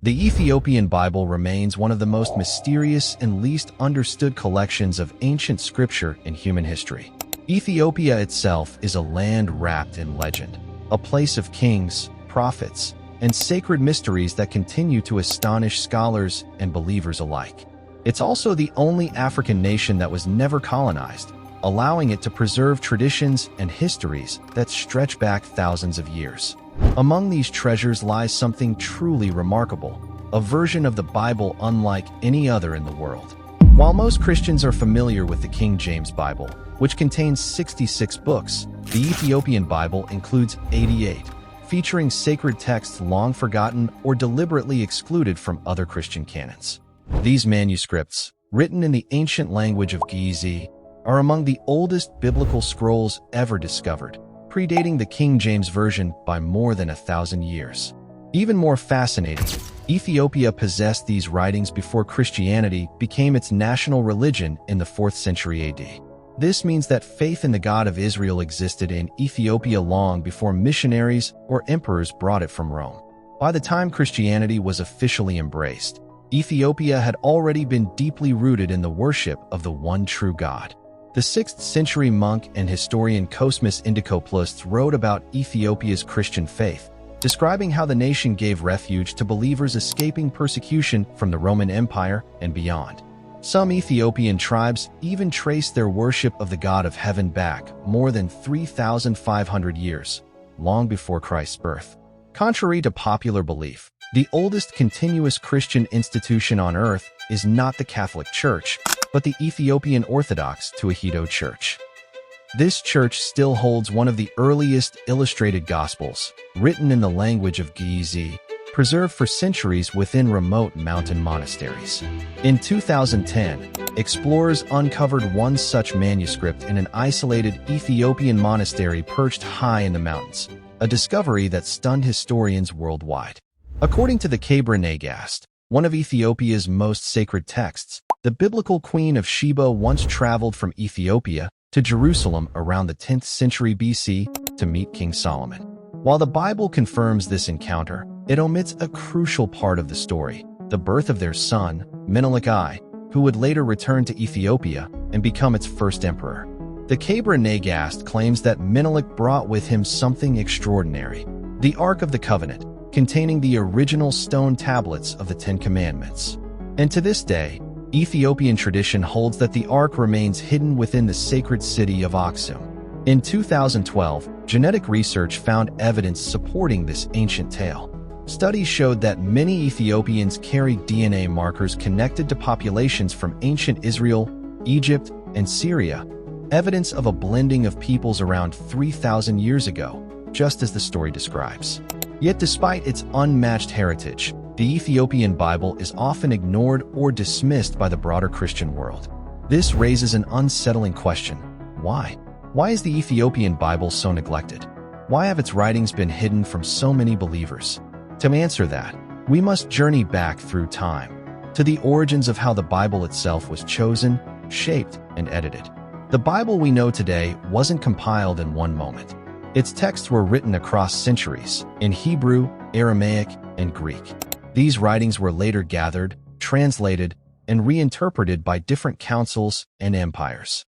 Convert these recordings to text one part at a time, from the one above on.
The Ethiopian Bible remains one of the most mysterious and least understood collections of ancient scripture in human history. Ethiopia itself is a land wrapped in legend, a place of kings, prophets, and sacred mysteries that continue to astonish scholars and believers alike. It's also the only African nation that was never colonized, allowing it to preserve traditions and histories that stretch back thousands of years. Among these treasures lies something truly remarkable, a version of the Bible unlike any other in the world. While most Christians are familiar with the King James Bible, which contains 66 books, the Ethiopian Bible includes 88, featuring sacred texts long forgotten or deliberately excluded from other Christian canons. These manuscripts, written in the ancient language of Gizi, are among the oldest biblical scrolls ever discovered, predating the King James Version by more than 1,000 years. Even more fascinating, Ethiopia possessed these writings before Christianity became its national religion in the 4th century AD. This means that faith in the God of Israel existed in Ethiopia long before missionaries or emperors brought it from Rome. By the time Christianity was officially embraced, Ethiopia had already been deeply rooted in the worship of the one true God. The 6th century monk and historian Cosmas Indicopoulos wrote about Ethiopia's Christian faith, describing how the nation gave refuge to believers escaping persecution from the Roman Empire and beyond. Some Ethiopian tribes even traced their worship of the God of heaven back more than 3,500 years, long before Christ's birth. Contrary to popular belief, the oldest continuous Christian institution on earth is not the Catholic Church, but the Ethiopian Orthodox Church. This church still holds one of the earliest illustrated Gospels, written in the language of Gizi, preserved for centuries within remote mountain monasteries. In 2010, explorers uncovered one such manuscript in an isolated Ethiopian monastery perched high in the mountains, a discovery that stunned historians worldwide. According to the Sheba Nagast, one of Ethiopia's most sacred texts, the biblical queen of Sheba once traveled from Ethiopia to Jerusalem around the 10th century BC to meet King Solomon. While the Bible confirms this encounter, it omits a crucial part of the story, the birth of their son, Menelik I, who would later return to Ethiopia and become its first emperor. The Sheba Nagast claims that Menelik brought with him something extraordinary, the Ark of the Covenant, containing the original stone tablets of the Ten Commandments. And to this day, Ethiopian tradition holds that the Ark remains hidden within the sacred city of Aksum. In 2012, genetic research found evidence supporting this ancient tale. Studies showed that many Ethiopians carry DNA markers connected to populations from ancient Israel, Egypt, and Syria, evidence of a blending of peoples around 3,000 years ago, just as the story describes. Yet despite its unmatched heritage, the Ethiopian Bible is often ignored or dismissed by the broader Christian world. This raises an unsettling question. Why? Why is the Ethiopian Bible so neglected? Why have its writings been hidden from so many believers? To answer that, we must journey back through time, to the origins of how the Bible itself was chosen, shaped, and edited. The Bible we know today wasn't compiled in one moment. Its texts were written across centuries, in Hebrew, Aramaic, and Greek. These writings were later gathered, translated, and reinterpreted by different councils and empires.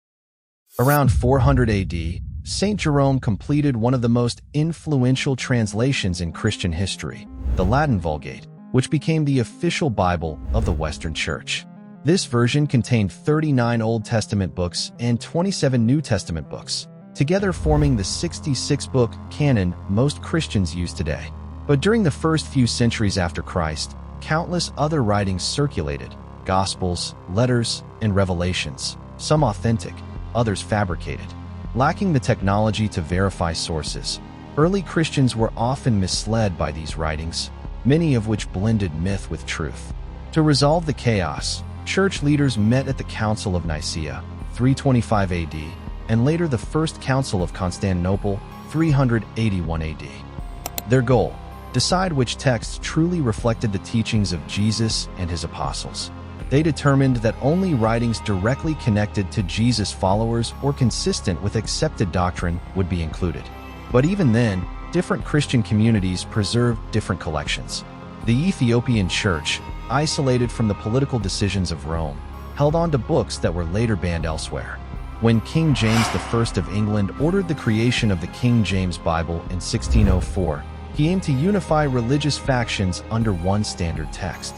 Around 400 AD, Saint Jerome completed one of the most influential translations in Christian history, the Latin Vulgate, which became the official Bible of the Western Church. This version contained 39 Old Testament books and 27 New Testament books, together forming the 66-book canon most Christians use today. But during the first few centuries after Christ, countless other writings circulated, Gospels, letters, and revelations, some authentic, others fabricated. Lacking the technology to verify sources, early Christians were often misled by these writings, many of which blended myth with truth. To resolve the chaos, church leaders met at the Council of Nicaea, 325 AD, and later the First Council of Constantinople, 381 AD. Their goal: decide which texts truly reflected the teachings of Jesus and his apostles. They determined that only writings directly connected to Jesus' followers or consistent with accepted doctrine would be included. But even then, different Christian communities preserved different collections. The Ethiopian Church, isolated from the political decisions of Rome, held on to books that were later banned elsewhere. When King James I of England ordered the creation of the King James Bible in 1604, he aimed to unify religious factions under one standard text.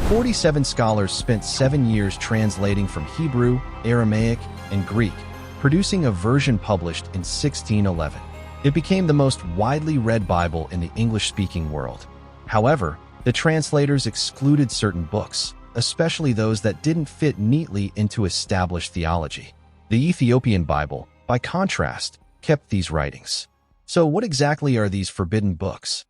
47 scholars spent 7 years translating from Hebrew, Aramaic, and Greek, producing a version published in 1611. It became the most widely read Bible in the English-speaking world. However, the translators excluded certain books, especially those that didn't fit neatly into established theology. The Ethiopian Bible, by contrast, kept these writings. So what exactly are these forbidden books?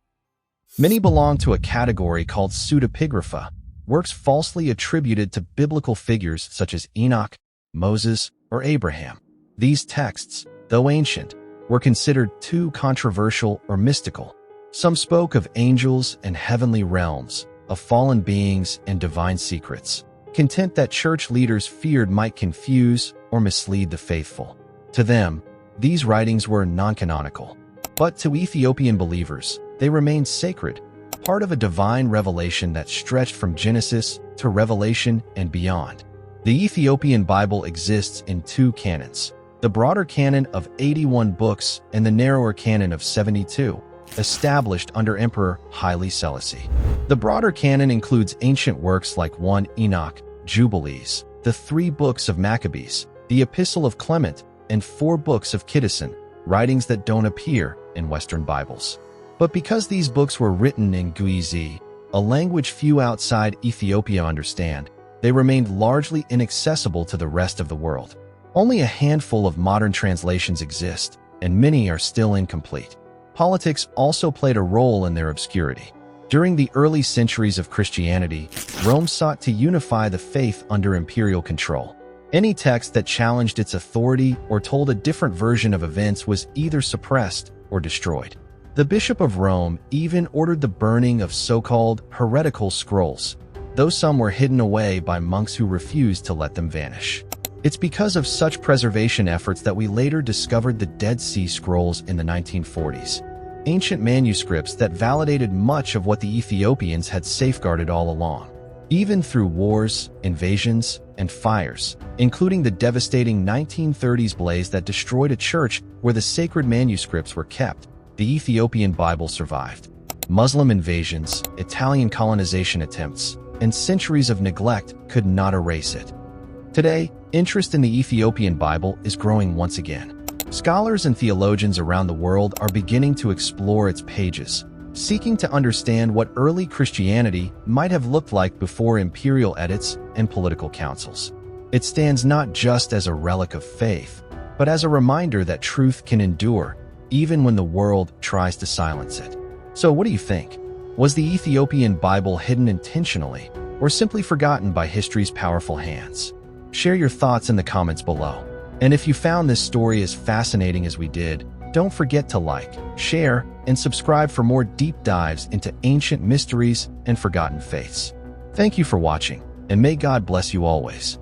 Many belong to a category called pseudepigrapha, works falsely attributed to biblical figures such as Enoch, Moses, or Abraham. These texts, though ancient, were considered too controversial or mystical. Some spoke of angels and heavenly realms, of fallen beings and divine secrets, content that church leaders feared might confuse or mislead the faithful. To them, these writings were non-canonical. But to Ethiopian believers, they remained sacred, part of a divine revelation that stretched from Genesis to Revelation and beyond. The Ethiopian Bible exists in two canons: the broader canon of 81 books and the narrower canon of 72, established under Emperor Haile Selassie. The broader canon includes ancient works like 1 Enoch, Jubilees, the 3 books of Maccabees, the Epistle of Clement, and 4 books of Kiddusin, writings that don't appear in Western Bibles. But because these books were written in Guizi, a language few outside Ethiopia understand, they remained largely inaccessible to the rest of the world. Only a handful of modern translations exist, and many are still incomplete. Politics also played a role in their obscurity. During the early centuries of Christianity, Rome sought to unify the faith under imperial control. Any text that challenged its authority or told a different version of events was either suppressed or destroyed. The Bishop of Rome even ordered the burning of so-called heretical scrolls, though some were hidden away by monks who refused to let them vanish. It's because of such preservation efforts that we later discovered the Dead Sea Scrolls in the 1940s, ancient manuscripts that validated much of what the Ethiopians had safeguarded all along. Even through wars, invasions, and fires, including the devastating 1930s blaze that destroyed a church where the sacred manuscripts were kept, the Ethiopian Bible survived. Muslim invasions, Italian colonization attempts, and centuries of neglect could not erase it. Today, interest in the Ethiopian Bible is growing once again. Scholars and theologians around the world are beginning to explore its pages, seeking to understand what early Christianity might have looked like before imperial edicts and political councils. It stands not just as a relic of faith, but as a reminder that truth can endure, even when the world tries to silence it. So what do you think? Was the Ethiopian Bible hidden intentionally, or simply forgotten by history's powerful hands? Share your thoughts in the comments below. And if you found this story as fascinating as we did, don't forget to like, share, and subscribe for more deep dives into ancient mysteries and forgotten faiths. Thank you for watching, and may God bless you always.